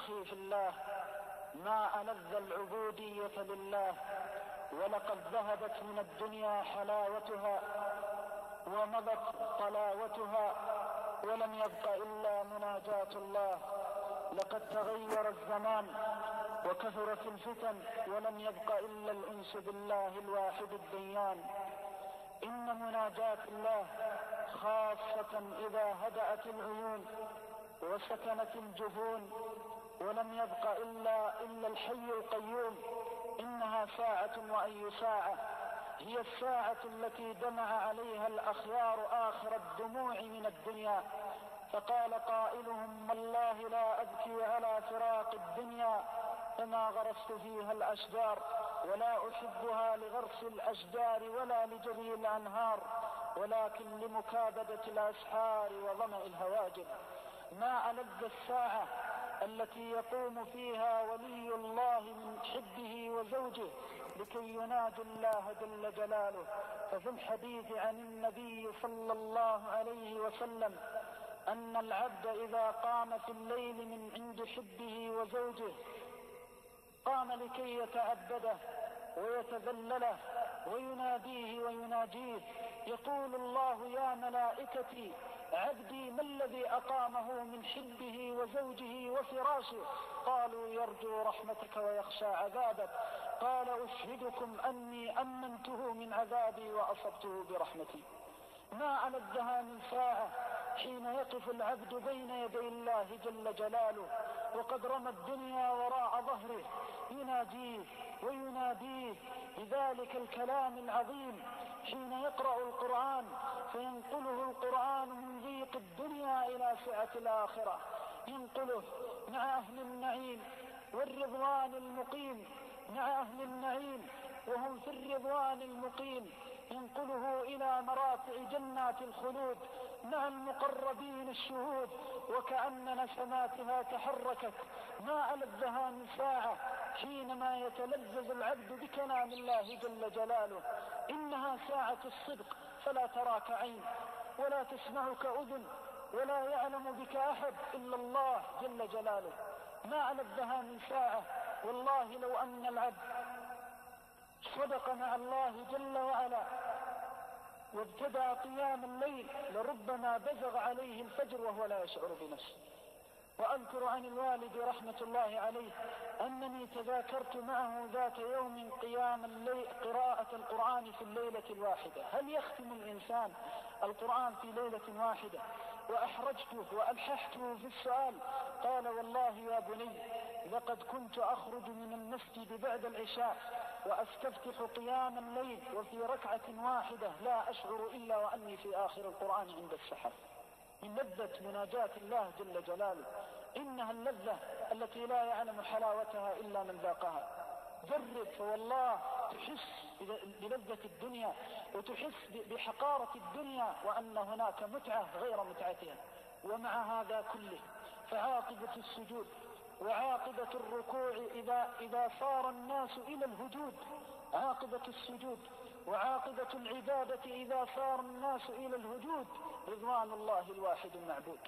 أخي في الله، ما ألذ العبودية لله، ولقد ذهبت من الدنيا حلاوتها ومضت طلاوتها، ولم يبق إلا مناجاة الله. لقد تغير الزمان وكثرت الفتن، ولم يبق إلا الأنس بالله الواحد الديان. إن مناجاة الله خاصة إذا هدأت العيون وسكنت الجفون، ولم يبق إلا الحي القيوم. إنها ساعة وأي ساعة، هي الساعة التي دمع عليها الأخيار آخر الدموع من الدنيا، فقال قائلهم: والله لا أبكي على فراق الدنيا، فما غرست فيها الأشجار، ولا أحبها لغرس الأشجار ولا لجري الأنهار، ولكن لمكابدة الأسحار وظمأ الهواجر. ما ألذ الساعة التي يقوم فيها ولي الله من حبه وزوجه لكي ينادي الله جل جلاله. ففي الحديث عن النبي صلى الله عليه وسلم أن العبد إذا قام في الليل من عند حبه وزوجه، قام لكي يتعبده ويتذلله ويناديه ويناجيه، يقول الله: يا ملائكتي، عبدي ما الذي أقامه من حبه وزوجه وفراشه؟ قالوا: يرجو رحمتك ويخشى عذابك. قال: أشهدكم أني أمنته من عذابي وأصبته برحمتي. ما ألذها من ساعة حين يقف العبد بين يدي الله جل جلاله وقد رمى الدنيا وراء ظهره، يناجيه ويناديه بذلك الكلام العظيم. حين يقرأ القرآن فينقله القرآن من ضيق الدنيا إلى سعة الآخرة، ينقله مع أهل النعيم والرضوان المقيم، مع أهل النعيم وهم في الرضوان المقيم، ينقله إلى مراتع جنات الخلود مع المقربين الشهود، وكأن نسماتها تحركت. ما ألذها من ساعة حينما يتلذذ العبد بكلام الله جل جلاله. إنها ساعة الصدق، فلا تراك عين ولا تسمعك أذن ولا يعلم بك أحد إلا الله جل جلاله. ما ألذها من ساعة، والله لو أن العبد صدق مع الله جل وعلا وابتدى قيام الليل لربما بزغ عليه الفجر وهو لا يشعر بنفسه. وأذكر عن الوالد رحمة الله عليه أنني تذاكرت معه ذات يوم قيام الليل، قراءة القرآن في الليلة الواحدة. هل يختم الإنسان القرآن في ليلة واحدة؟ وأحرجته وألححته في السؤال. قال: والله يا بني، لقد كنت أخرج من المسجد بعد العشاء وأستفتح قيام الليل وفي ركعة واحدة لا أشعر إلا وأني في آخر القرآن عند السحر، من لذة مناجاة الله جل جلاله. إنها اللذة التي لا يعلم حلاوتها إلا من ذاقها. جرب، فوالله تحس بلذة الدنيا وتحس بحقارة الدنيا وأن هناك متعة غير متعتها. ومع هذا كله فعاقبة السجود وعاقبة الركوع إذا صار الناس إلى الهجود، عاقبة السجود وعاقبة العبادة إذا صار الناس إلى الهجود رضوان الله الواحد المعبود.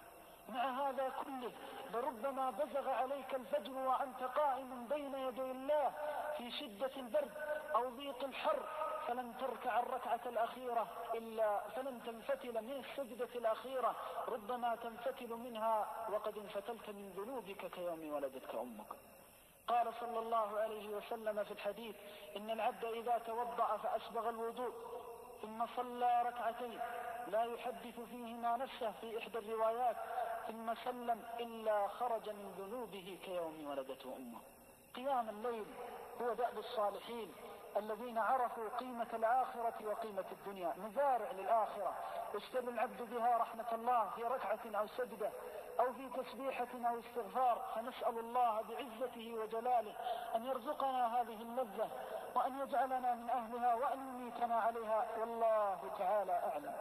مع هذا كله لربما بزغ عليك الفجر وأنت قائم بين يدي الله في شدة البرد أو ضيق الحر، فلن تركع الركعة الأخيرة إلا فلن تنفتل من السجدة الأخيرة، ربما تنفتل منها وقد انفتلت من ذنوبك كيوم ولدتك أمك. قال صلى الله عليه وسلم في الحديث: إن العبد إذا توضأ فأسبغ الوضوء ثم صلى ركعتين لا يحدث فيهما نفسه في إحدى الروايات ثم سلم إلا خرج من ذنوبه كيوم ولدته أمه. قيام الليل هو دأب الصالحين الذين عرفوا قيمة الآخرة وقيمة الدنيا. مزارع للآخرة يشتري العبد بها رحمة الله في ركعة أو سجدة أو في تسبيحة أو استغفار. فنسأل الله بعزته وجلاله أن يرزقنا هذه اللذة وأن يجعلنا من أهلها وأن يميتنا عليها، والله تعالى أعلم.